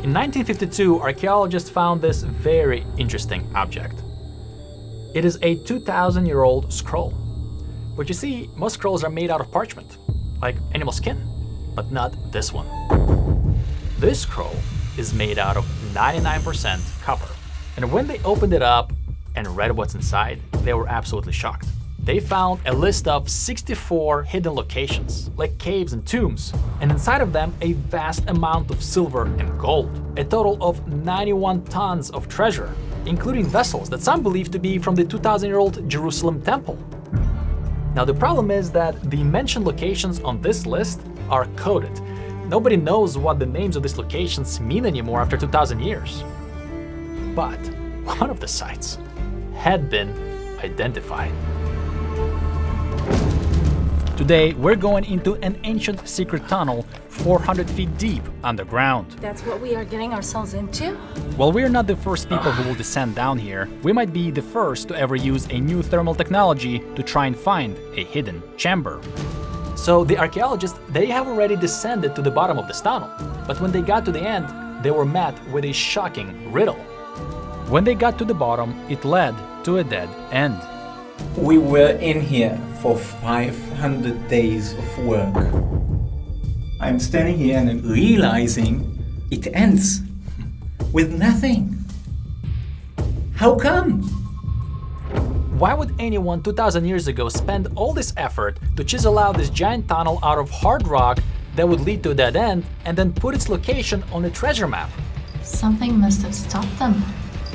In 1952, archaeologists found this very interesting object. It is a 2,000-year-old scroll. But you see, most scrolls are made out of parchment, like animal skin, but not this one. This scroll is made out of 99% copper. And when they opened it up and read what's inside, they were absolutely shocked. They found a list of 64 hidden locations, like caves and tombs, and inside of them a vast amount of silver and gold, a total of 91 tons of treasure, including vessels that some believe to be from the 2,000-year-old Jerusalem temple. Now the problem is that the mentioned locations on this list are coded. Nobody knows what the names of these locations mean anymore after 2,000 years. But one of the sites had been identified. Today, we're going into an ancient secret tunnel 400 feet deep underground. That's what we are getting ourselves into? While we're not the first people who will descend down here, we might be the first to ever use a new thermal technology to try and find a hidden chamber. So the archaeologists, they have already descended to the bottom of this tunnel. But when they got to the end, they were met with a shocking riddle. When they got to the bottom, it led to a dead end. We were in here for 500 days of work. I'm standing here and realizing it ends with nothing. How come? Why would anyone 2,000 years ago spend all this effort to chisel out this giant tunnel out of hard rock that would lead to a dead end and then put its location on a treasure map? Something must have stopped them.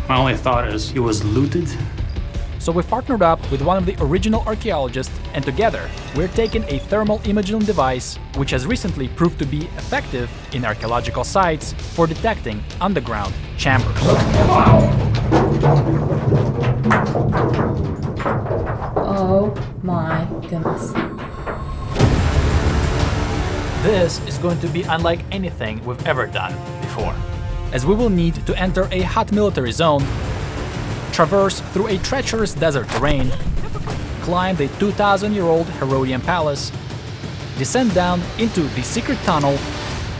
My only thought is it was looted. So we partnered up with one of the original archaeologists, and together we're taking a thermal imaging device which has recently proved to be effective in archaeological sites for detecting underground chambers. Oh my goodness. This is going to be unlike anything we've ever done before, as we will need to enter a hot military zone, traverse through a treacherous desert terrain, climb the 2,000-year-old Herodian palace, descend down into the secret tunnel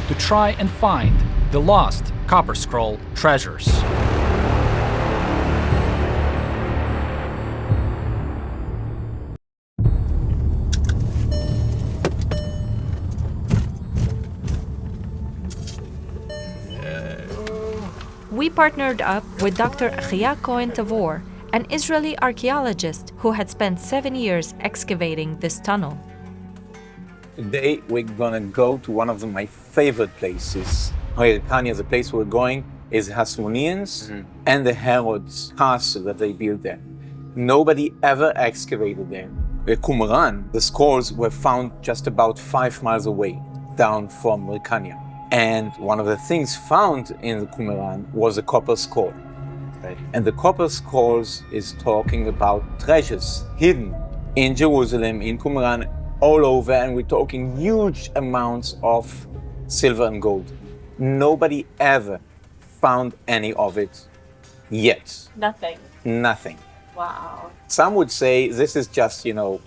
to try and find the lost Copper Scroll treasures. We partnered up with Dr. Achia Cohen-Tavor, an Israeli archaeologist who had spent 7 years excavating this tunnel. Today we're gonna go to one of my favorite places. Hyrcania, the place we're going, is Hasmoneans and the Herod's castle that they built there. Nobody ever excavated there. The Qumran, the scrolls were found just about 5 miles away, down from Hyrcania. And one of the things found in the Qumran was a copper scroll. Right? And the copper scrolls is talking about treasures hidden in Jerusalem, in Qumran, all over, and we're talking huge amounts of silver and gold. Nobody ever found any of it yet. Nothing. Nothing. Wow. Some would say this is just, a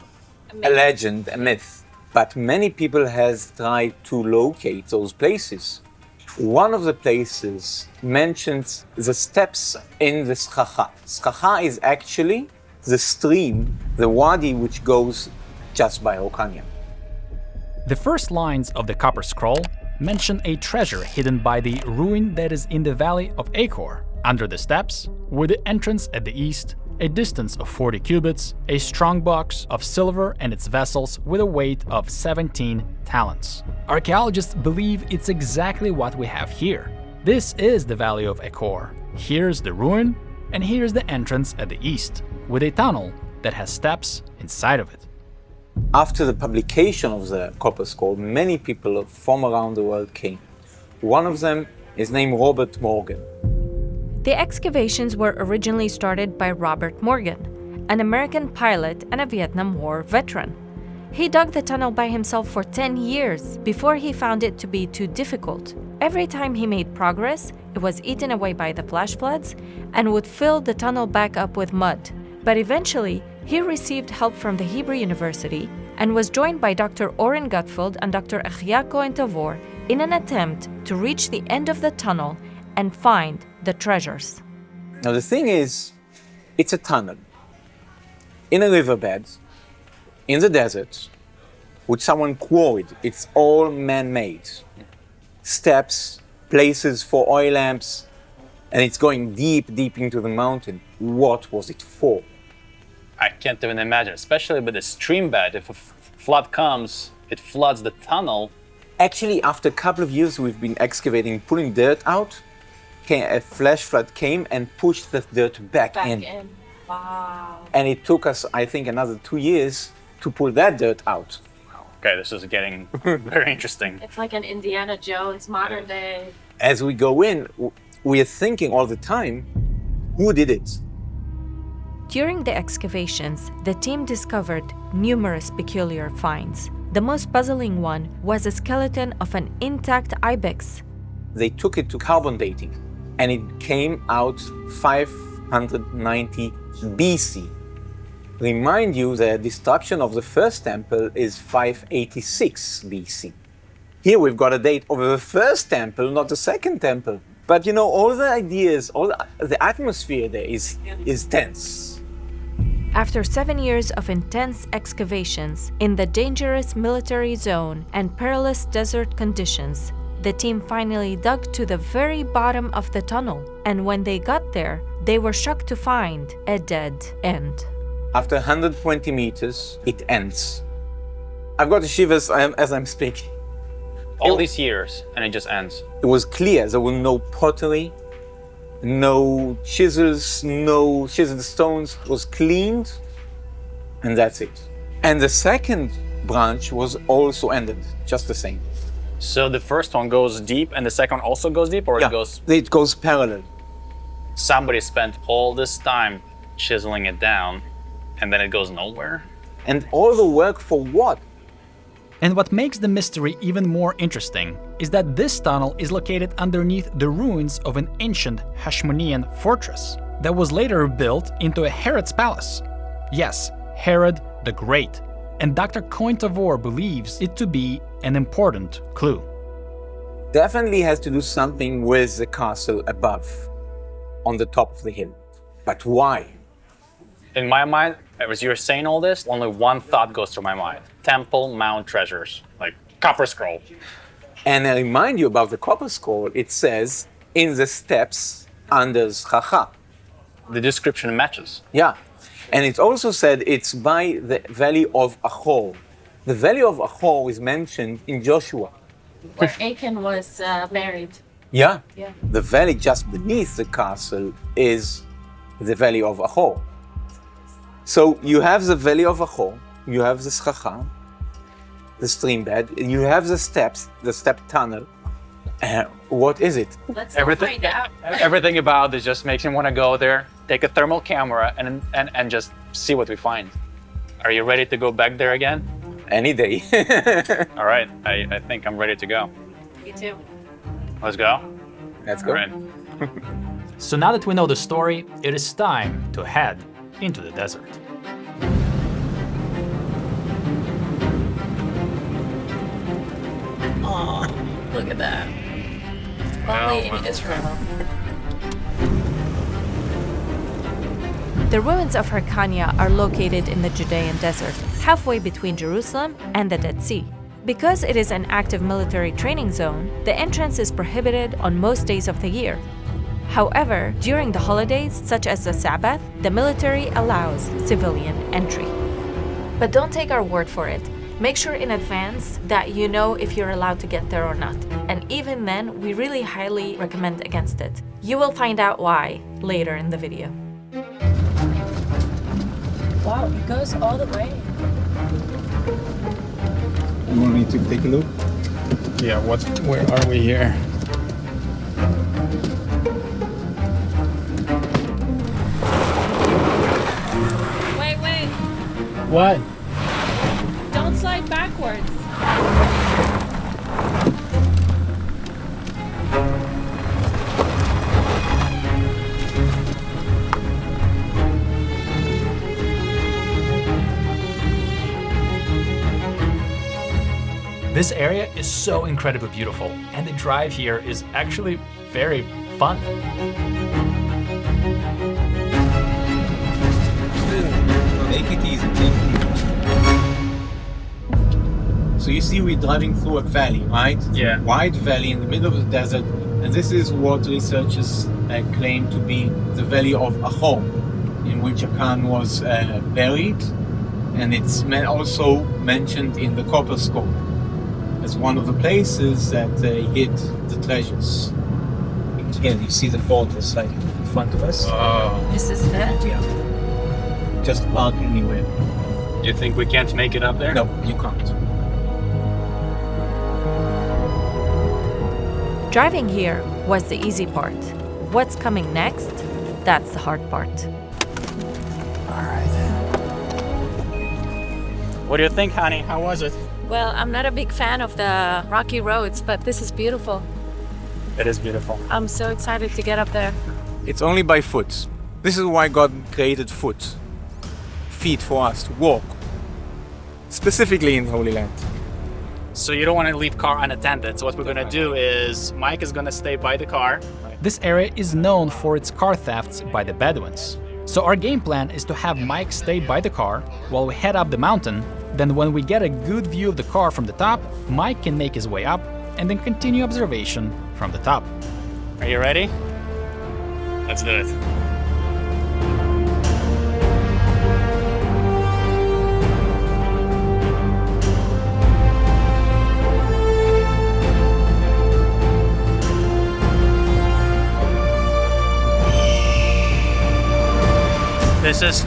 legend, a myth. But many people has tried to locate those places. One of the places mentions the steps in the Skacha. Skacha is actually the stream, the wadi which goes just by Hyrcania. The first lines of the Copper Scroll mention a treasure hidden by the ruin that is in the valley of Achor, under the steps, with the entrance at the east, a distance of 40 cubits, a strong box of silver and its vessels with a weight of 17 talents. Archaeologists believe it's exactly what we have here. This is the Valley of Achor. Here's the ruin, and here's the entrance at the east, with a tunnel that has steps inside of it. After the publication of the Copper Scroll, many people from around the world came. One of them is named Robert Morgan. The excavations were originally started by Robert Morgan, an American pilot and a Vietnam War veteran. He dug the tunnel by himself for 10 years before he found it to be too difficult. Every time he made progress, it was eaten away by the flash floods and would fill the tunnel back up with mud. But eventually, he received help from the Hebrew University and was joined by Dr. Oren Gutfeld and Dr. Achia Cohen-Tavor in an attempt to reach the end of the tunnel and find the treasures. Now the thing is, it's a tunnel in a riverbed, in the desert, which someone quarried. It's all man-made. Steps, places for oil lamps, and it's going deep, deep into the mountain. What was it for? I can't even imagine, especially with the stream bed. If a flood comes, it floods the tunnel. Actually, after a couple of years we've been excavating, pulling dirt out, a flash flood came and pushed the dirt back in. Wow. And it took us, I think, another 2 years to pull that dirt out. Okay, this is getting very interesting. It's like an Indiana Jones modern day. As we go in, we are thinking all the time, who did it? During the excavations, the team discovered numerous peculiar finds. The most puzzling one was a skeleton of an intact ibex. They took it to carbon dating, and it came out 590 BC. Remind you, the destruction of the first temple is 586 BC. Here we've got a date of the first temple, not the second temple. But you know, all the ideas, all the atmosphere there is tense. After 7 years of intense excavations in the dangerous military zone and perilous desert conditions, the team finally dug to the very bottom of the tunnel. And when they got there, they were shocked to find a dead end. After 120 meters, it ends. I've got the shivers as I'm speaking. All these years, and it just ends. It was clear there were no pottery, no chisels, no chiseled stones. It was cleaned, and that's it. And the second branch was also ended, just the same. So the first one goes deep, and the second one also goes deep, or Yeah, it goes parallel. Somebody spent all this time chiseling it down, and then it goes nowhere? And all the work for what? And what makes the mystery even more interesting is that this tunnel is located underneath the ruins of an ancient Hashmonean fortress that was later built into a Herod's palace. Yes, Herod the Great. And Dr. Cohen-Tavor believes it to be an important clue. Definitely has to do something with the castle above, on the top of the hill. But why? In my mind, as you're saying all this, only one thought goes through my mind. Temple Mount treasures, like copper scroll. And I remind you about the copper scroll, it says, in the steps under Schacha. The description matches. Yeah. And it also said it's by the valley of Achor. The valley of Achor is mentioned in Joshua. Where Achan was married. Yeah. Yeah. The valley just beneath the castle is the valley of Achor. So you have the valley of Achor, you have the Schacha, the stream bed, you have the steps, the step tunnel. What is it? Let's go Everything, find out. everything about this just makes me want to go there, take a thermal camera, and just see what we find. Are you ready to go back there again? Any day. All right, I think I'm ready to go. Me too. Let's go. Let's All go. right. So now that we know the story, it is time to head into the desert. Aw, look at that. Only in Israel. The ruins of Hyrcania are located in the Judean Desert, halfway between Jerusalem and the Dead Sea. Because it is an active military training zone, the entrance is prohibited on most days of the year. However, during the holidays, such as the Sabbath, the military allows civilian entry. But don't take our word for it. Make sure in advance that you know if you're allowed to get there or not. And even then, we really highly recommend against it. You will find out why later in the video. Wow, it goes all the way. You want me to take a look? Yeah, where are we here? Wait. What? Don't slide backwards. This area is so incredibly beautiful, and the drive here is actually very fun. Take it easy. So you see we're driving through a valley, right? Yeah. Wide valley in the middle of the desert. And this is what researchers claim to be the valley of Ahom, in which Akan was buried. And it's also mentioned in the Copper Scroll as one of the places that they hid the treasures. Again, you see the fortress like in front of us. This is it? Yeah. Just park anywhere. You think we can't make it up there? No, you can't. Driving here was the easy part. What's coming next? That's the hard part. What do you think, honey? How was it? Well, I'm not a big fan of the rocky roads, but this is beautiful. It is beautiful. I'm so excited to get up there. It's only by foot. This is why God created feet for us to walk, specifically in the Holy Land. So you don't want to leave car unattended. So what we're gonna do is Mike is gonna stay by the car. This area is known for its car thefts by the Bedouins. So our game plan is to have Mike stay by the car while we head up the mountain. Then when we get a good view of the car from the top, Mike can make his way up and then continue observation from the top. Are you ready? Let's do it. This is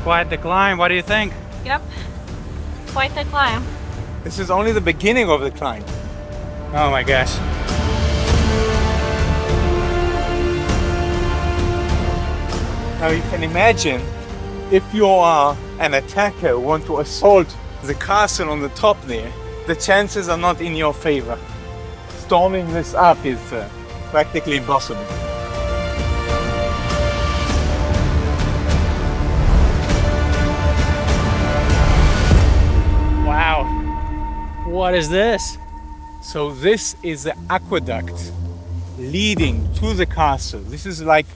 quite the climb. What do you think? Yep. Quite the climb. This is only the beginning of the climb. Oh my gosh. Now you can imagine if you are an attacker who want to assault the castle on the top there, the chances are not in your favor. Storming this up is practically impossible. Wow. What is this? So this is the aqueduct leading to the castle. This is like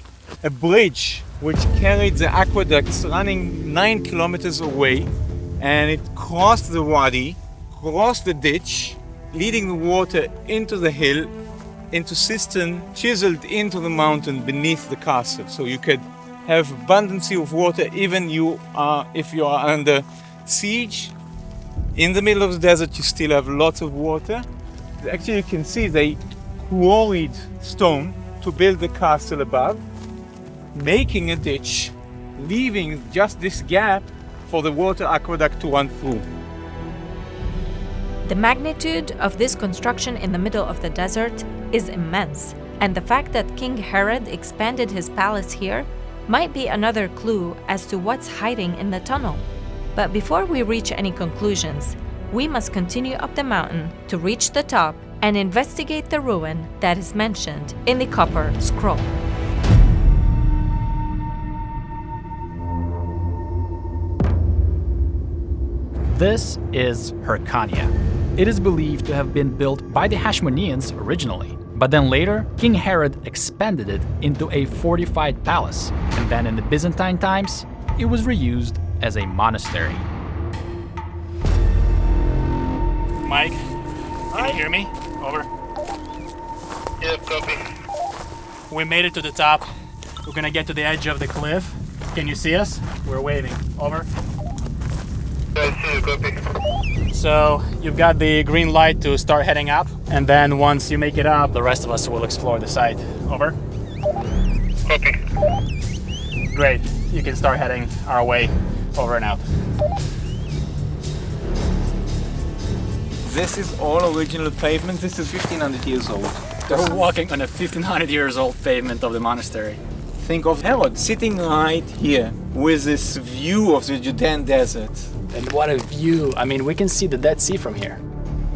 a bridge which carried the aqueducts running 9 kilometers away, and it crossed the wadi, crossed the ditch, leading the water into the hill, into cistern chiseled into the mountain beneath the castle. So you could have abundance of water even if you are under siege. In the middle of the desert, you still have lots of water. Actually, you can see they quarried stone to build the castle above, making a ditch, leaving just this gap for the water aqueduct to run through. The magnitude of this construction in the middle of the desert is immense, and the fact that King Herod expanded his palace here might be another clue as to what's hiding in the tunnel. But before we reach any conclusions, we must continue up the mountain to reach the top and investigate the ruin that is mentioned in the Copper Scroll. This is Hyrcania. It is believed to have been built by the Hashmoneans originally, but then later King Herod expanded it into a fortified palace, and then in the Byzantine times, it was reused as a monastery. Mike, can you hear me? Over. Yeah, copy. We made it to the top. We're gonna get to the edge of the cliff. Can you see us? We're waving. Over. I see you, copy. So you've got the green light to start heading up, and then once you make it up, the rest of us will explore the site. Over. Copy. Great. You can start heading our way. Over and out. This is all original pavement. This is 1500 years old. We're walking on a 1500 years old pavement of the monastery. Think of Herod sitting right here with this view of the Judean Desert. And what a view. I mean, we can see the Dead Sea from here.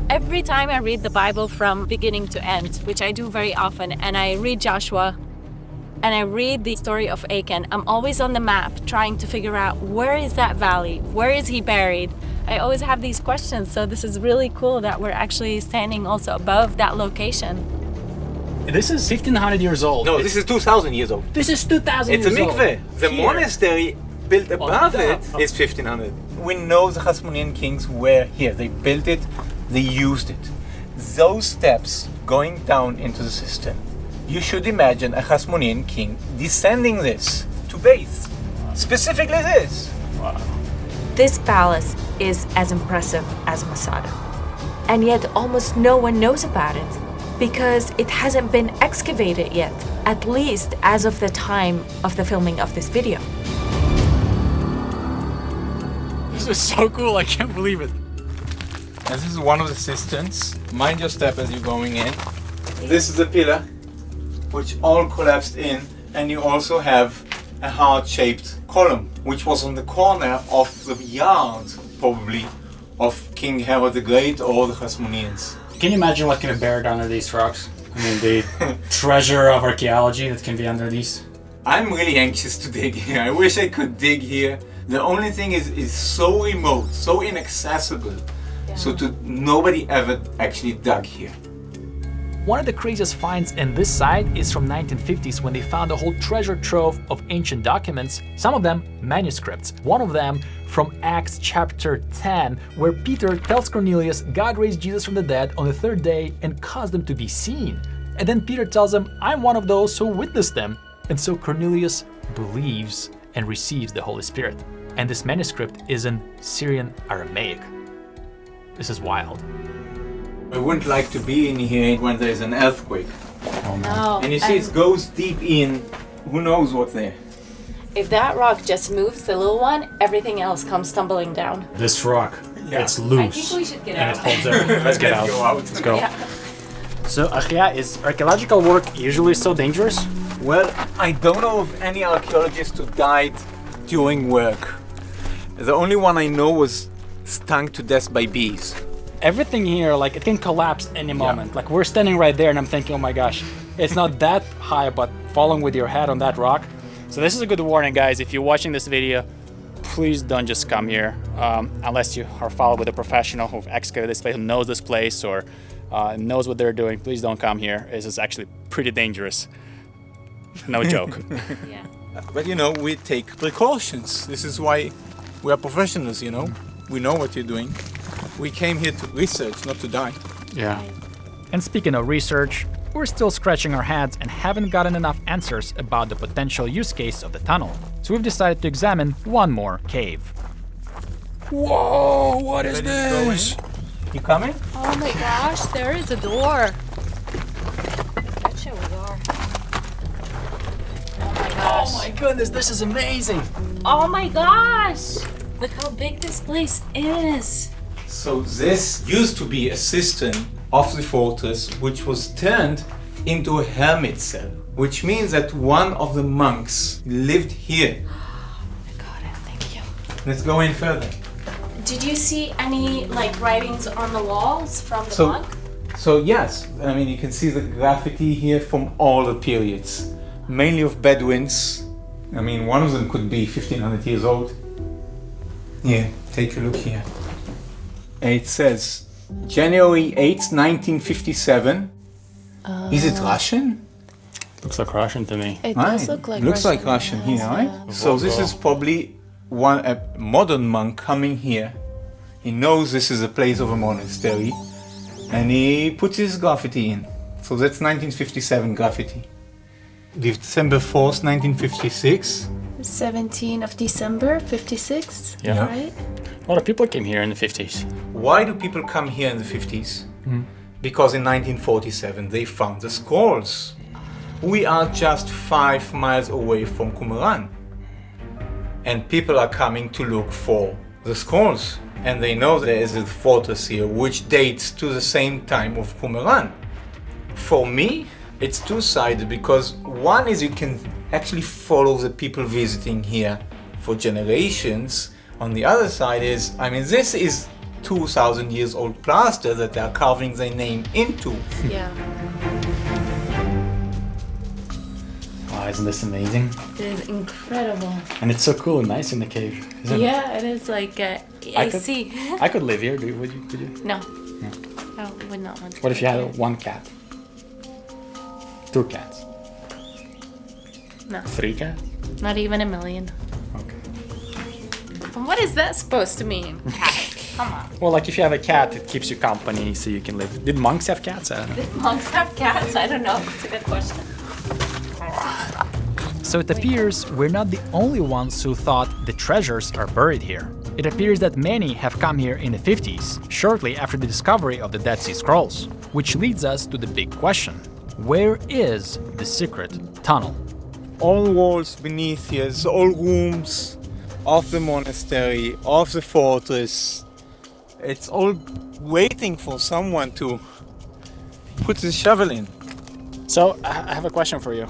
Every time I read the Bible from beginning to end, which I do very often, and I read Joshua, and I read the story of Achan, I'm always on the map trying to figure out where is that valley? Where is he buried? I always have these questions, so this is really cool that we're actually standing also above that location. This is 1500 years old. No, this is 2,000 years old. This is 2000 It's a years old. mikveh. The Here. monastery built above top. it is 1500. We know the Hasmonean kings were here. They built it, they used it. Those steps going down into the cistern, you should imagine a Hasmonean king descending this to bathe. Specifically this. This palace is as impressive as Masada. And yet almost no one knows about it because it hasn't been excavated yet, at least as of the time of the filming of this video. This is so cool, I can't believe it. And this is one of the cisterns. Mind your step as you're going in. This is a pillar which all collapsed in, and you also have a heart-shaped column which was on the corner of the yard, probably, of King Herod the Great or the Hasmoneans. Can you imagine what can be buried under these rocks? I mean, the treasure of archaeology that can be under these. I'm really anxious to dig here. I wish I could dig here. The only thing is so remote, so inaccessible. So nobody ever actually dug here. One of the craziest finds in this site is from 1950s when they found a whole treasure trove of ancient documents, some of them manuscripts. One of them from Acts chapter 10, where Peter tells Cornelius God raised Jesus from the dead on the third day and caused them to be seen. And then Peter tells him, I'm one of those who witnessed them. And so Cornelius believes and receives the Holy Spirit. And this manuscript is in Syrian Aramaic. This is wild. I wouldn't like to be in here when there's an earthquake. No. And you see it goes deep in, who knows what there. If that rock just moves, the little one, everything else comes tumbling down. This rock, it's I loose. think we should get and out. it holds everything. Let's get out. Go out. Let's go. Yeah. So, Achia, is archaeological work usually so dangerous? Well, I don't know of any archaeologist who died during work. The only one I know was stung to death by bees. Everything here, like, it can collapse any moment. Like, we're standing right there and I'm thinking, oh my gosh, it's not that high, but falling with your head on that rock. So this is a good warning, guys. If you're watching this video, please don't just come here unless you are followed with a professional who've excavated this place, who knows this place or knows what they're doing. Please don't come here. This is actually pretty dangerous. No joke. Yeah. But you know, we take precautions. This is why we are professionals, you know. We know what you're doing. We came here to research, not to die. Yeah. And speaking of research, we're still scratching our heads and haven't gotten enough answers about the potential use case of the tunnel. So we've decided to examine one more cave. Whoa, what is Ready to go this? in? You coming? Oh my gosh, there is a door. Betcha we are. Oh my gosh. Oh my goodness, this is amazing! Oh my gosh! Look how big this place is. So this used to be a cistern of the fortress, which was turned into a hermit cell, which means that one of the monks lived here. Oh my god, thank you. Let's go in further. Did you see any like writings on the walls from the So- monk? So yes, I mean you can see the graffiti here from all the periods, mainly of Bedouins. I mean one of them could be 1500 years old. Here, take a look here. It says January 8th, 1957. Is it Russian? Looks like Russian to me. It Right. does look like Looks Russian. like Russian here, Yes, right? yeah. So this is probably a modern monk coming here. He knows this is a place of a monastery, and he puts his graffiti in. So that's 1957 graffiti. December 4th, 1956. 17th of December, 56. Yeah. Right? A lot of people came here in the 50s. Why do people come here in the 50s? Because in 1947 they found the scrolls. We are just 5 miles away from Qumran. And people are coming to look for the scrolls. And they know there is a fortress here which dates to the same time of Qumran. For me, it's two-sided because one is you can actually follow the people visiting here for generations. On the other side is, I mean, this is 2,000 years old plaster that they are carving their name into. Yeah. isn't this amazing? It is incredible. And it's so cool and nice in the cave, isn't it? Yeah, it is like AC. I could live here. Would you? No. I would not want to. What if you had one cat? 2 cats? No. 3 cats? Not even a million. Okay. And what is that supposed to mean? Cats. Come on. Well, like if you have a cat, it keeps you company so you can live. Did monks have cats? I don't know. Did monks have cats? I don't know. It's a good question. So it appears we're not the only ones who thought the treasures are buried here. It appears that many have come here in the 50s, shortly after the discovery of the Dead Sea Scrolls, which leads us to the big question. Where is the secret tunnel? All walls beneath here, all rooms of the monastery, of the fortress. It's all waiting for someone to put the shovel in. So I have a question for you.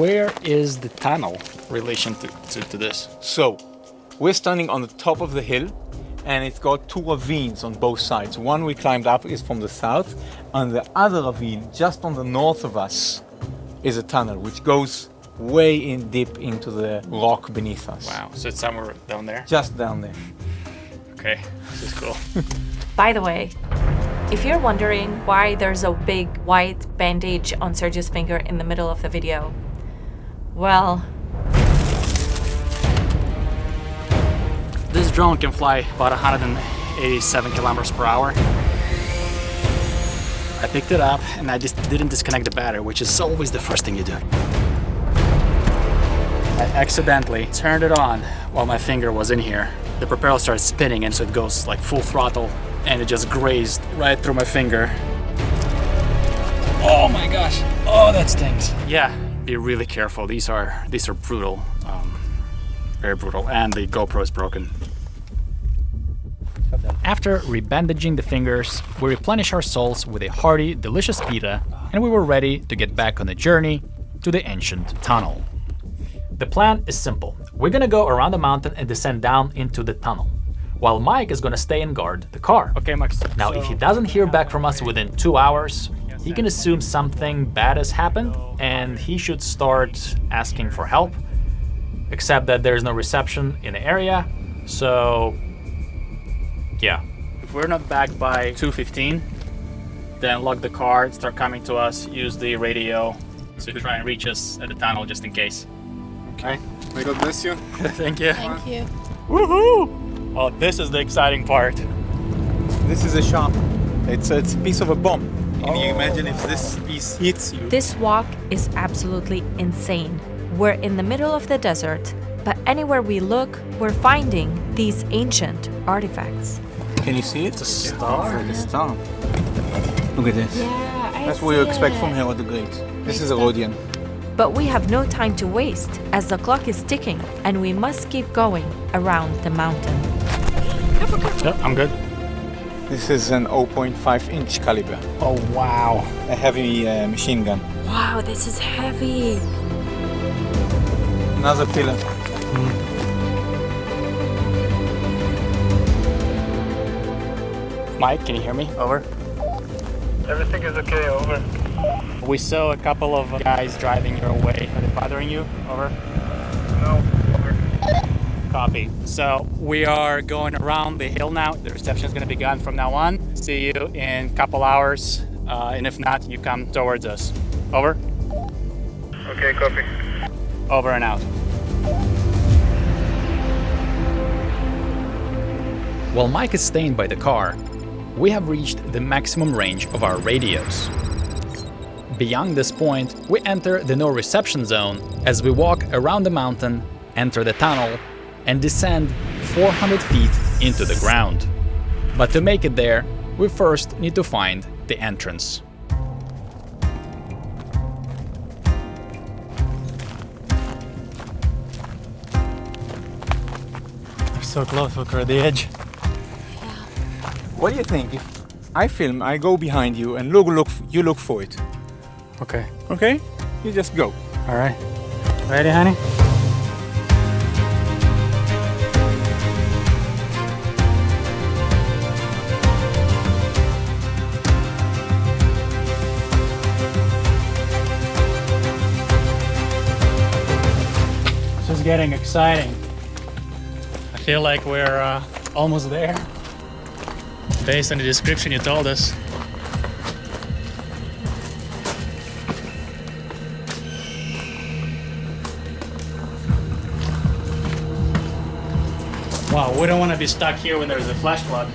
Where is the tunnel relation to this? So, we're standing on the top of the hill, and it's got 2 ravines on both sides. One we climbed up is from the south, and the other ravine, just on the north of us, is a tunnel which goes way in deep into the rock beneath us. Wow, so it's somewhere down there? Just down there. Okay, this is cool. By the way, if you're wondering why there's a big white bandage on Sergio's finger in the middle of the video, well, this drone can fly about 187 kilometers per hour. I picked it up and I just didn't disconnect the battery, which is always the first thing you do. I accidentally turned it on while my finger was in here. The propeller started spinning and so it goes like full throttle and it just grazed right through my finger. Oh my gosh, oh that stings. Yeah, be really careful. These are brutal, very brutal, and the GoPro is broken. After rebandaging the fingers, we replenished our souls with a hearty, delicious pita, and we were ready to get back on the journey to the ancient tunnel. The plan is simple. We're gonna go around the mountain and descend down into the tunnel, while Mike is gonna stay and guard the car. Okay, Max. Now, if he doesn't hear back from us within 2 hours, he can assume something bad has happened and he should start asking for help, except that there's no reception in the area, so yeah. If we're not back by 2:15, then lock the car, start coming to us, use the radio to try and reach us at the tunnel just in case. Okay. May God bless you. Thank you. Thank you. Woohoo! Oh, this is the exciting part. This is a sharp. It's a piece of a bomb. Can you imagine if this piece hits you? this walk is absolutely insane. We're in the middle of the desert, but anywhere we look, we're finding these ancient artifacts. Can you see it? It's a star. It's like a star. Look at this. Yeah, That's what you expect from Herod the Great. This is a Rhodian. But we have no time to waste, as the clock is ticking, and we must keep going around the mountain. Yep, I'm good. This is an 0.5-inch caliber. Oh, wow. A heavy machine gun. Wow, this is heavy. Another pillar. Mike, can you hear me? Over. Everything is okay, over. We saw a couple of guys driving your way. Are they bothering you? Over. No, over. Copy. So we are going around the hill now. The reception is going to be gone from now on. See you in a couple hours. And if not, you come towards us. Over. Okay, copy. Over and out. While Mike is staying by the car, we have reached the maximum range of our radios. Beyond this point, we enter the no reception zone as we walk around the mountain, enter the tunnel, and descend 400 feet into the ground. But to make it there, we first need to find the entrance. We're so close. Look at the edge. What do you think? If I film, I go behind you and look, you look for it. Okay. Okay? You just go. All right. Ready, honey? getting exciting. I feel like we're almost there, based on the description you told us. Wow, we don't want to be stuck here when there's a flash flood.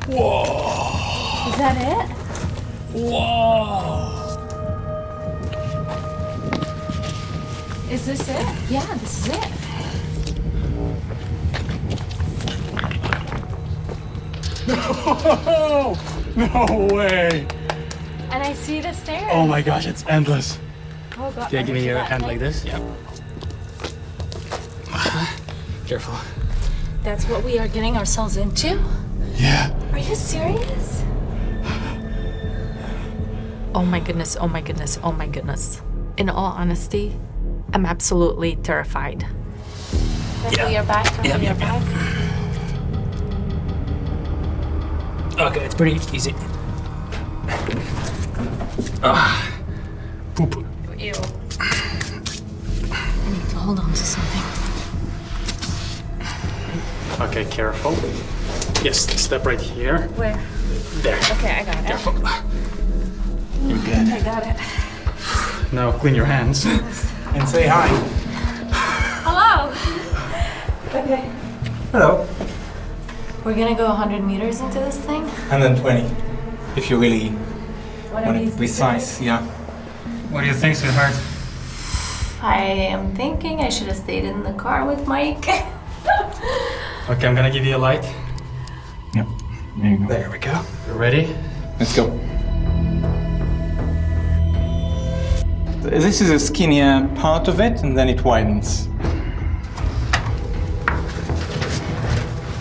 Whoa! Is that it? Whoa! Is this it? Yeah, this is it. No! No way! And I see the stairs. Oh my gosh, it's endless. Oh God. Can you give me your hand like this? Yep. Careful. That's what we are getting ourselves into? Yeah. Are you serious? Oh my goodness, oh my goodness, oh my goodness. In all honesty, I'm absolutely terrified. Remember your back, remember your back. Okay, it's pretty easy. Poop. Ew. I need to hold on to something. Okay, careful. Yes, step right here. Where? There. Okay, I got it. Careful. You're good. I got it. Now clean your hands. And say hi. Hello. Okay. Hello. We're gonna go 100 meters into this thing? 120. If you really What want are it these precise, yeah. What do you think, sweetheart? I am thinking I should have stayed in the car with Mike. Okay, I'm gonna give you a light. Yep. There you go. There we go. You ready? Let's go. This is a skinnier part of it, and then it widens.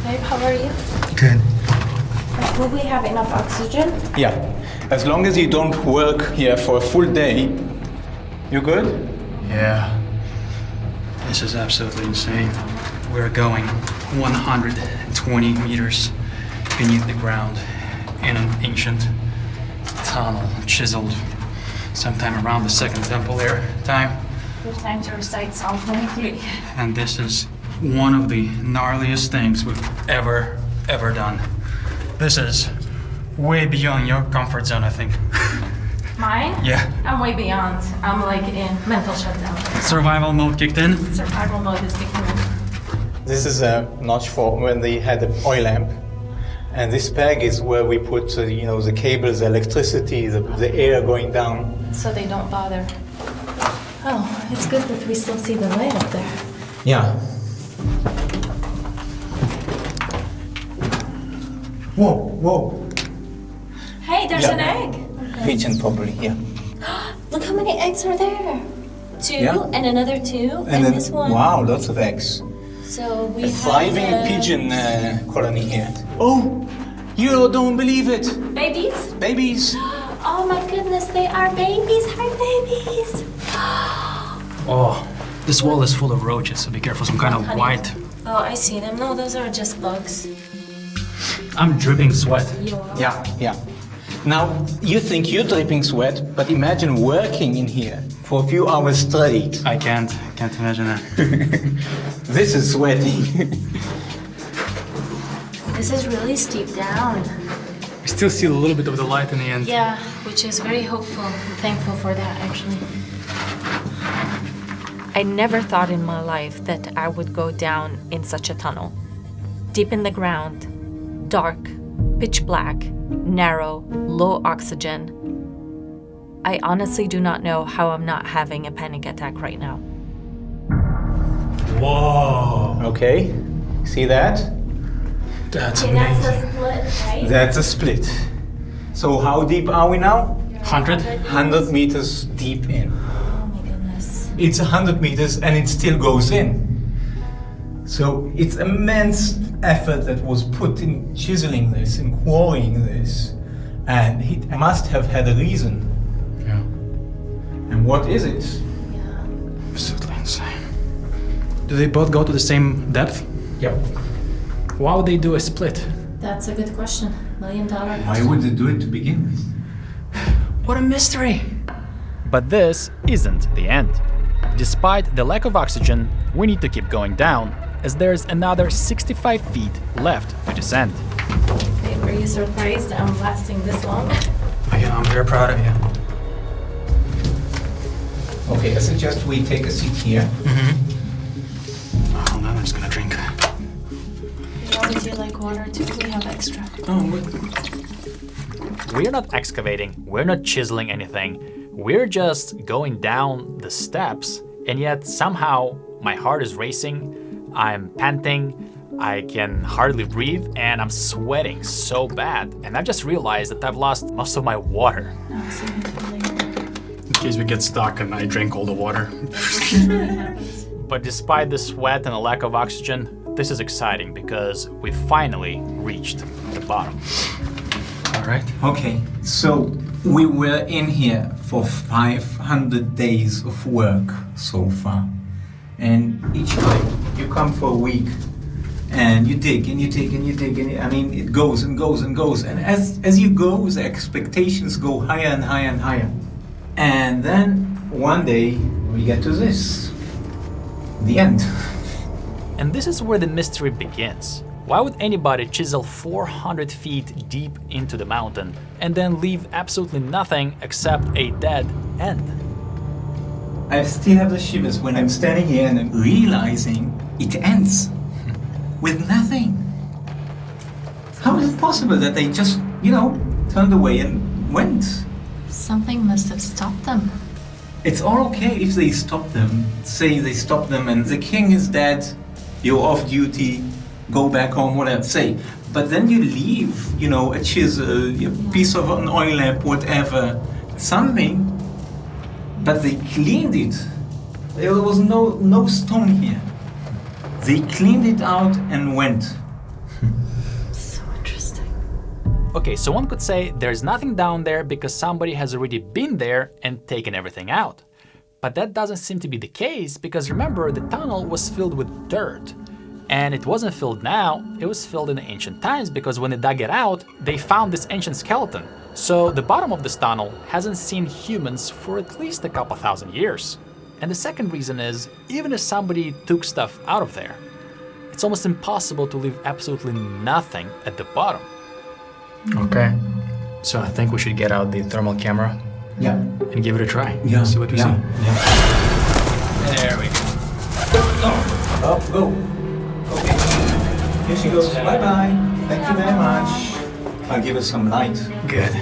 Babe, how are you? Good. Will we have enough oxygen? Yeah. As long as you don't work here for a full day, you good? Yeah. This is absolutely insane. We're going 120 meters beneath the ground in an ancient tunnel chiseled sometime around the Second Temple era time. Good time to recite Psalm 23. And this is one of the gnarliest things we've ever done. This is way beyond your comfort zone, I think. Mine? Yeah. I'm way beyond. I'm like in mental shutdown. Survival mode kicked in. Survival mode is kicking in. This is a notch for when they had an oil lamp. And this peg is where we put, the cables, the electricity, the air going down. So they don't bother. Oh, it's good that we still see the light up there. Yeah. Whoa, whoa. Hey, there's Yeah. an egg. Pigeon probably, yeah. Look how many eggs are there. Two, Yeah. and another two, and then, this one. wow, lots of eggs. So we A have thriving pigeon colony here. Oh, you don't believe it. babies. Babies. Oh my goodness, they are babies. Hi, babies. Oh, this wall is full of roaches, so be careful, some kind of Honey. white. Oh, I see them. No, those are just bugs. I'm dripping sweat. You are. Yeah, yeah. Now, you think you're dripping sweat, but imagine working in here for a few hours straight. I can't imagine that. This is sweating. This is really steep down. We still see a little bit of the light in the end. Yeah, which is very hopeful. I'm thankful for that, actually. I never thought in my life that I would go down in such a tunnel. Deep in the ground, dark, pitch black, narrow, low oxygen. I honestly do not know how I'm not having a panic attack right now. Whoa, Okay, see that? that's Okay, that's amazing. a split, right? That's a split. So how deep are we now? 100? 100 meters deep in. Oh my goodness. It's 100 meters and it still goes in. So it's immense effort that was put in chiseling this, in quarrying this. And it must have had a reason. Yeah, And what is it? Yeah. absolutely insane. Do they both go to the same depth? Yep. Why would they do a split? That's a good question. $1 million question. Why would they do it to begin with? What a mystery! But this isn't the end. Despite the lack of oxygen, we need to keep going down, as there's another 65 feet left to descend. Babe, are you surprised I'm lasting this long? Yeah, I'm very proud of you. Okay, I suggest we take a seat here. Hold on, I'm just gonna drink. Would you like water too? We have extra. We're not excavating, we're not chiseling anything. We're just going down the steps, and yet somehow my heart is racing, I'm panting, I can hardly breathe, and I'm sweating so bad. And I just realized that I've lost most of my water. I'll see you later. In case we get stuck and I drink all the water. But despite the sweat and the lack of oxygen, this is exciting because we finally reached the bottom. All right. Okay, so we were in here for 500 days of work so far. And each time you come for a week and you dig and you dig and you dig and I mean it goes and goes and goes. And as you go, the expectations go higher and higher and higher. And then one day we get to this. The end. And this is where the mystery begins. Why would anybody chisel 400 feet deep into the mountain and then leave absolutely nothing except a dead end? I still have the shivers when I'm standing here and I'm realizing it ends with nothing. How is it possible that they just, turned away and went? Something must have stopped them. It's all okay if they stop them. Say they stop them and the king is dead, you're off duty, go back home, whatever, say. But then you leave, a chisel, a piece of an oil lamp, whatever, something. But they cleaned it. There was no stone here. They cleaned it out and went. So interesting. Okay, so one could say there's nothing down there because somebody has already been there and taken everything out. But that doesn't seem to be the case because remember, the tunnel was filled with dirt. And it wasn't filled now, it was filled in ancient times because when they dug it out, they found this ancient skeleton. So the bottom of this tunnel hasn't seen humans for at least a couple thousand years. And the second reason is, even if somebody took stuff out of there, it's almost impossible to leave absolutely nothing at the bottom. Okay, so I think we should get out the thermal camera Yeah. and give it a try. Yeah. See what we see. Yeah. There we go. Oh, go. Okay. Here she goes. Bye-bye. Thank you very much. I'll give her some light. Good.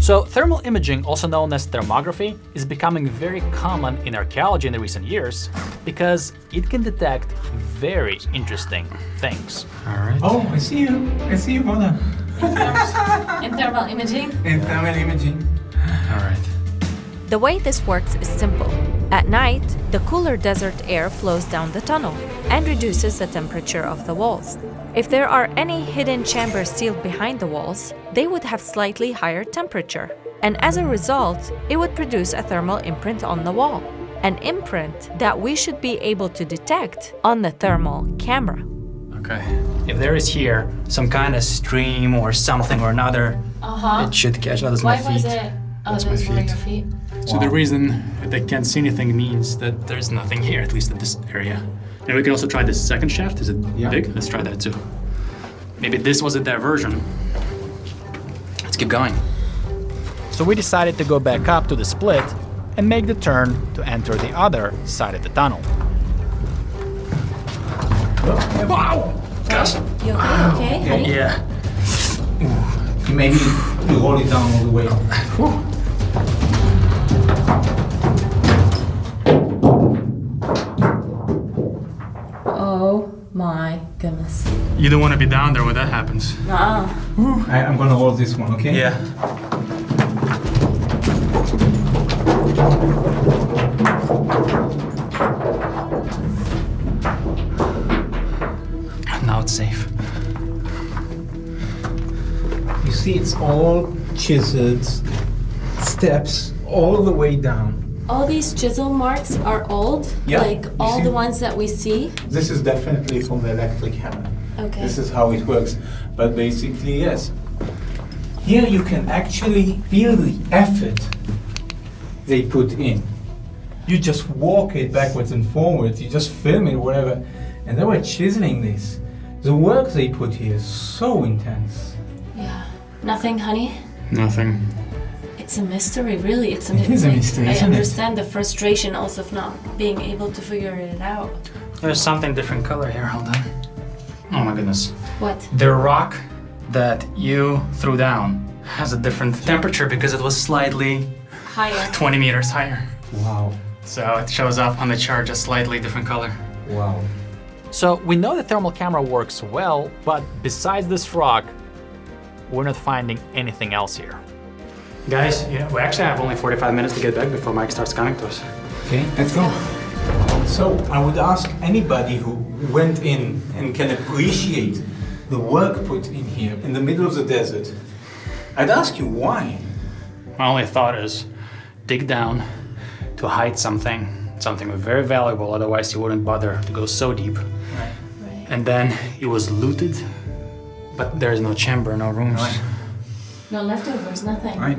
So thermal imaging, also known as thermography, is becoming very common in archaeology in the recent years because it can detect very interesting things. All right. Oh, I see you. I see you, Rhoda. In thermal imaging? In thermal imaging. All right. The way this works is simple. At night, the cooler desert air flows down the tunnel and reduces the temperature of the walls. If there are any hidden chambers sealed behind the walls, they would have slightly higher temperature. And as a result, it would produce a thermal imprint on the wall, an imprint that we should be able to detect on the thermal camera. Okay. If there is here some kind of stream or something or another, it should catch. Oh, that's my feet. Oh, That's my those were your feet. feet. So the reason they can't see anything means that there's nothing here, at least in this area. And we can also try this second shaft. Is it big? Let's try that too. Maybe this was a diversion. Let's keep going. So we decided to go back up to the split and make the turn to enter the other side of the tunnel. Wow! Yes. You okay? Honey? Yeah. Maybe we roll it down all the way. Oh my goodness. You don't want to be down there when that happens. I'm gonna roll this one, okay? Yeah. Now it's safe. You see, it's all chiseled steps all the way down. All these chisel marks are old? Yeah, Like you all see? the ones that we see? This is definitely from the electric hammer. Okay. This is how it works. But basically, yes. Here you can actually feel the effort they put in. You just walk it backwards and forwards, you just film it or whatever, and they were chiseling this. The work they put here is so intense. Yeah. Nothing, honey? Nothing. It's a mystery, really. It is a mystery, I isn't it? understand the frustration also of not being able to figure it out. There's something different color here. Hold on. Oh my goodness. What? The rock that you threw down has a different temperature because it was slightly Higher. 20 meters higher. Wow. So it shows up on the chart just slightly different color. Wow. So we know the thermal camera works well, but besides this rock, we're not finding anything else here. Guys, yeah, we actually have only 45 minutes to get back before Mike starts coming to us. Okay, let's go. So I would ask anybody who went in and can appreciate the work put in here in the middle of the desert, I'd ask you why. My only thought is dig down to hide something very valuable, otherwise you wouldn't bother to go so deep. Right. And then it was looted, but there's no chamber, no rooms. Right. No leftovers, nothing. Right.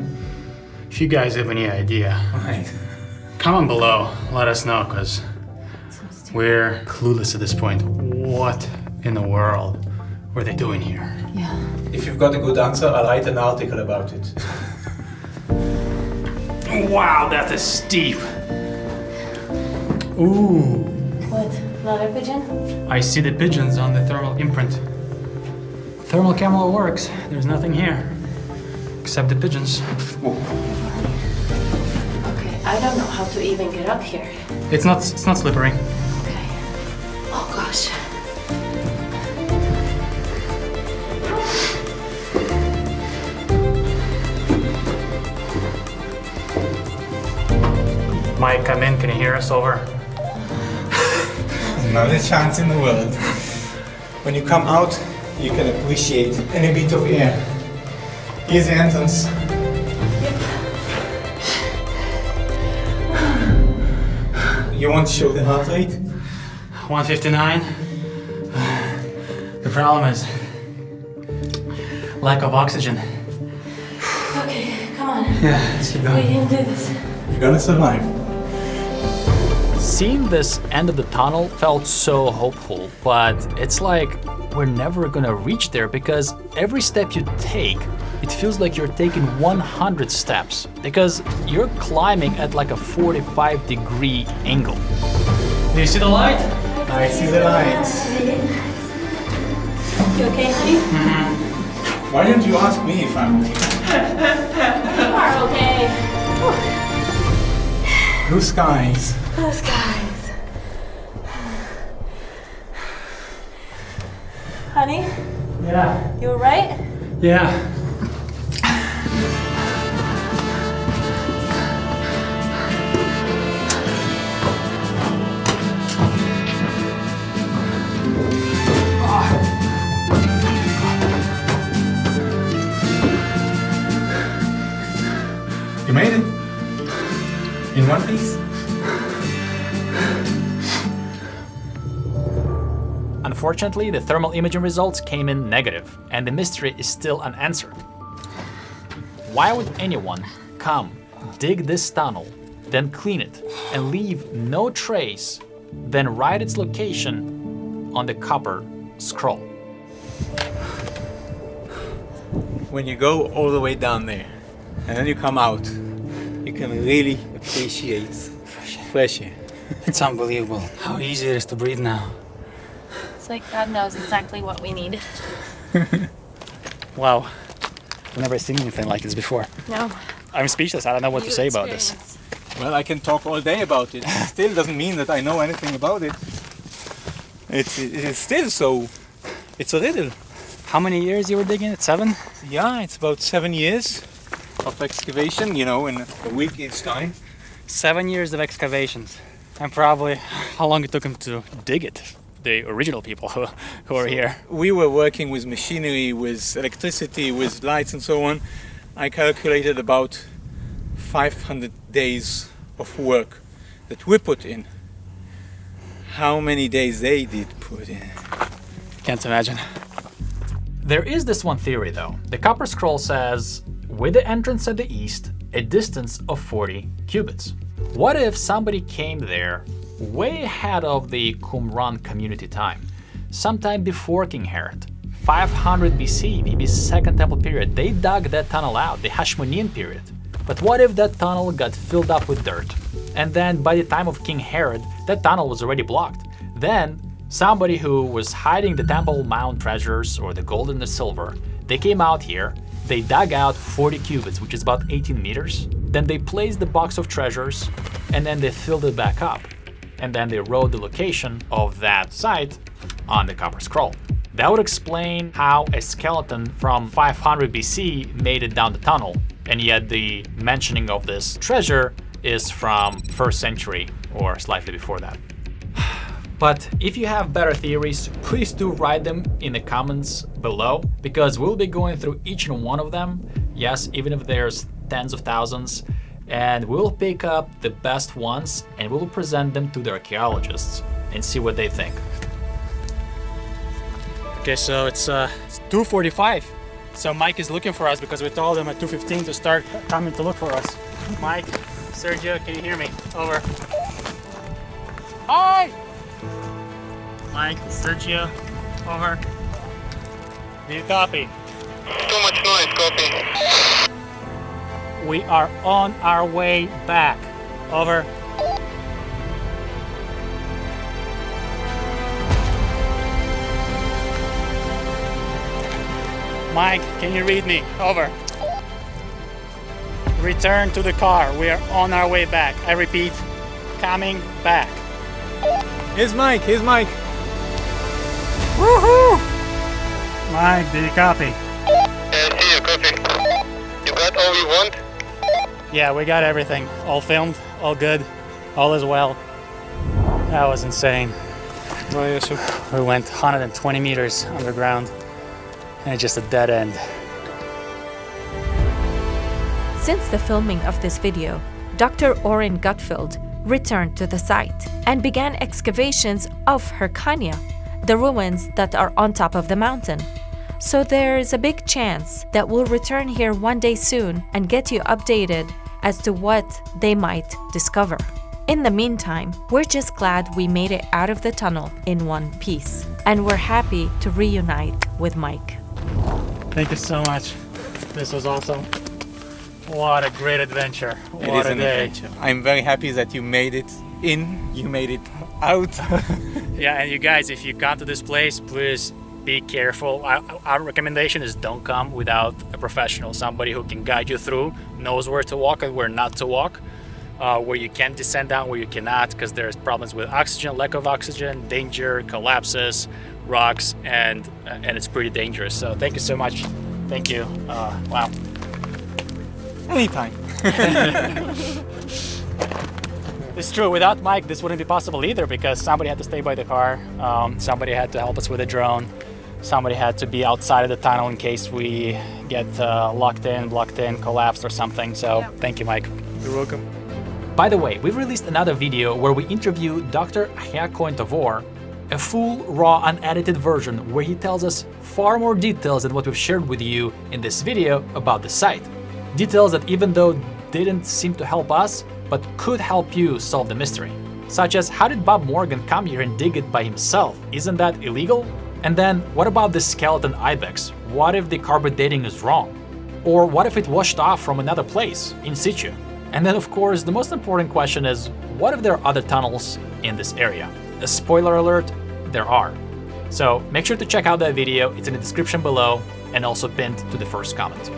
If you guys have any idea, Right. comment below, let us know, because we're clueless at this point. What in the world were they doing here? Yeah. If you've got a good answer, I'll write an article about it. Wow, that is steep. Ooh, What? Another pigeon? I see the pigeons on the thermal imprint. Thermal camera works. There's nothing here except the pigeons. Okay, I don't know how to even get up here. It's not slippery. Okay. Oh gosh. Mike, come in. Can you hear us? Over. Not a chance in the world. When you come out, you can appreciate any bit of air. Here's the entrance. You want to show the heart rate? 159. The problem is lack of oxygen. Okay, come on. Yeah, let's keep We going. can do this. You're gonna survive. Seeing this end of the tunnel felt so hopeful, but it's like we're never gonna reach there because every step you take, it feels like you're taking 100 steps because you're climbing at like a 45-degree angle. Do you see the light? I see the lights. You okay, honey? Why don't you ask me if I'm okay? You are okay. Blue skies. Those guys. Honey, Yeah. you alright? Yeah. You made it. In one piece. Unfortunately, the thermal imaging results came in negative, and the mystery is still unanswered. Why would anyone come, dig this tunnel, then clean it, and leave no trace, then write its location on the copper scroll? When you go all the way down there, and then you come out, you can really appreciate fresh air. It's unbelievable how easy it is to breathe now. It's like God knows exactly what we need. Wow. I've never seen anything like this before. No. I'm speechless. I don't know what to say about this. Well, I can talk all day about it. It still doesn't mean that I know anything about it. It is still so. It's a riddle. How many years you were digging it? 7? Yeah, it's about 7 years of excavation, in a week each time. 7 years of excavations. And probably how long it took him to dig it. The original people who are here. We were working with machinery, with electricity, with lights and so on. I calculated about 500 days of work that we put in, how many days they did put in. Can't imagine. There is this one theory though. The copper scroll says, with the entrance at the east, a distance of 40 cubits. What if somebody came there way ahead of the Qumran community time, sometime before King Herod? 500 BC, maybe Second Temple period, they dug that tunnel out, the Hashmonean period. But what if that tunnel got filled up with dirt? And then by the time of King Herod, that tunnel was already blocked. Then somebody who was hiding the Temple Mount treasures or the gold and the silver, they came out here, they dug out 40 cubits, which is about 18 meters. Then they placed the box of treasures and then they filled it back up. And then they wrote the location of that site on the copper scroll. That would explain how a skeleton from 500 BC made it down the tunnel, and yet the mentioning of this treasure is from 1st century or slightly before that. But if you have better theories, please do write them in the comments below, because we'll be going through each and one of them, yes, even if there's tens of thousands, and we'll pick up the best ones and we'll present them to the archaeologists and see what they think. Okay, so it's 2:45. So Mike is looking for us because we told him at 2:15 to start coming to look for us. Mike, Sergio, can you hear me? Over. Hi! Mike, Sergio, over. Do you copy? Too much noise, copy. We are on our way back. Over. Mike, can you read me? Over. Return to the car. We are on our way back. I repeat, coming back. Here's Mike, here's Mike. Woohoo! Mike, did you copy? See you, copy. You got all you want? Yeah, we got everything. All filmed, all good, all is well. That was insane. We went 120 meters underground. And it's just a dead end. Since the filming of this video, Dr. Oren Gutfeld returned to the site and began excavations of Hyrcania, the ruins that are on top of the mountain. So there is a big chance that we'll return here one day soon and get you updated as to what they might discover. In the meantime, we're just glad we made it out of the tunnel in one piece, and we're happy to reunite with Mike. Thank you so much. This was awesome. What a great adventure. It What is a an day. adventure. I'm very happy that you made it in, you made it out. Yeah, and you guys, if you come to this place, please be careful. Our recommendation is don't come without a professional, somebody who can guide you through, knows where to walk and where not to walk, where you can descend down, where you cannot, because there's problems with oxygen, lack of oxygen, danger, collapses, rocks, and it's pretty dangerous. So thank you so much. Thank you. Wow. Anytime. It's true. Without Mike, this wouldn't be possible either, because somebody had to stay by the car. Somebody had to help us with a drone. Somebody had to be outside of the tunnel in case we get locked in, blocked in, collapsed or something. So thank you, Mike. You're welcome. By the way, we've released another video where we interview Dr. Tavor, a full, raw, unedited version where he tells us far more details than what we've shared with you in this video about the site. Details that even though didn't seem to help us, but could help you solve the mystery. Such as, how did Bob Morgan come here and dig it by himself? Isn't that illegal? And then, what about this skeleton ibex? What if the carbon dating is wrong? Or what if it washed off from another place, in situ? And then, of course, the most important question is, what if there are other tunnels in this area? A spoiler alert, there are. So make sure to check out that video, it's in the description below and also pinned to the first comment.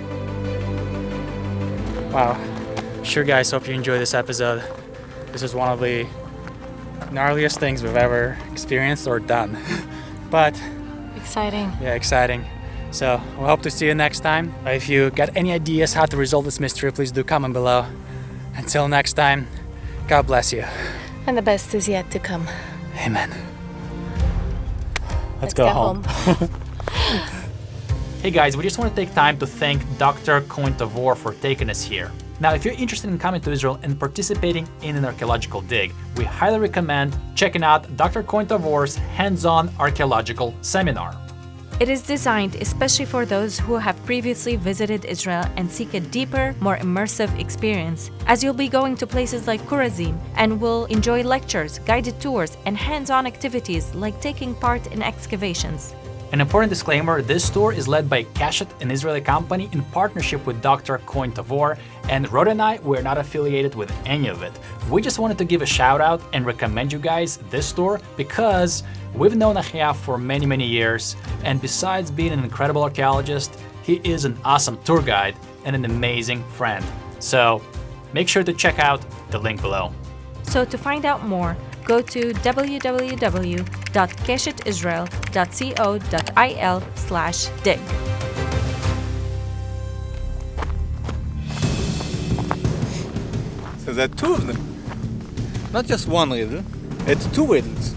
Wow. Sure, guys, hope you enjoyed this episode. This is one of the gnarliest things we've ever experienced or done. But Exciting. yeah, exciting. So we hope to see you next time. If you got any ideas how to resolve this mystery, please do comment below. Until next time, God bless you. And the best is yet to come. Amen. Let's go home. Hey guys, we just want to take time to thank Dr. Tavor for taking us here. Now, if you're interested in coming to Israel and participating in an archaeological dig, we highly recommend checking out Dr. Cohen Tavor's hands-on archaeological seminar. It is designed especially for those who have previously visited Israel and seek a deeper, more immersive experience, as you'll be going to places like Qumran and will enjoy lectures, guided tours, and hands-on activities like taking part in excavations. An important disclaimer, this tour is led by Keshet, an Israeli company, in partnership with Dr. Cohen Tavor, and Rhoda and I, we're not affiliated with any of it. We just wanted to give a shout out and recommend you guys this tour because we've known Ahia for many, many years, and besides being an incredible archaeologist, he is an awesome tour guide and an amazing friend. So make sure to check out the link below. So to find out more, go to www.keshetisrael.co.il/dig. So there are two of them. Not just one riddle, it's two riddles.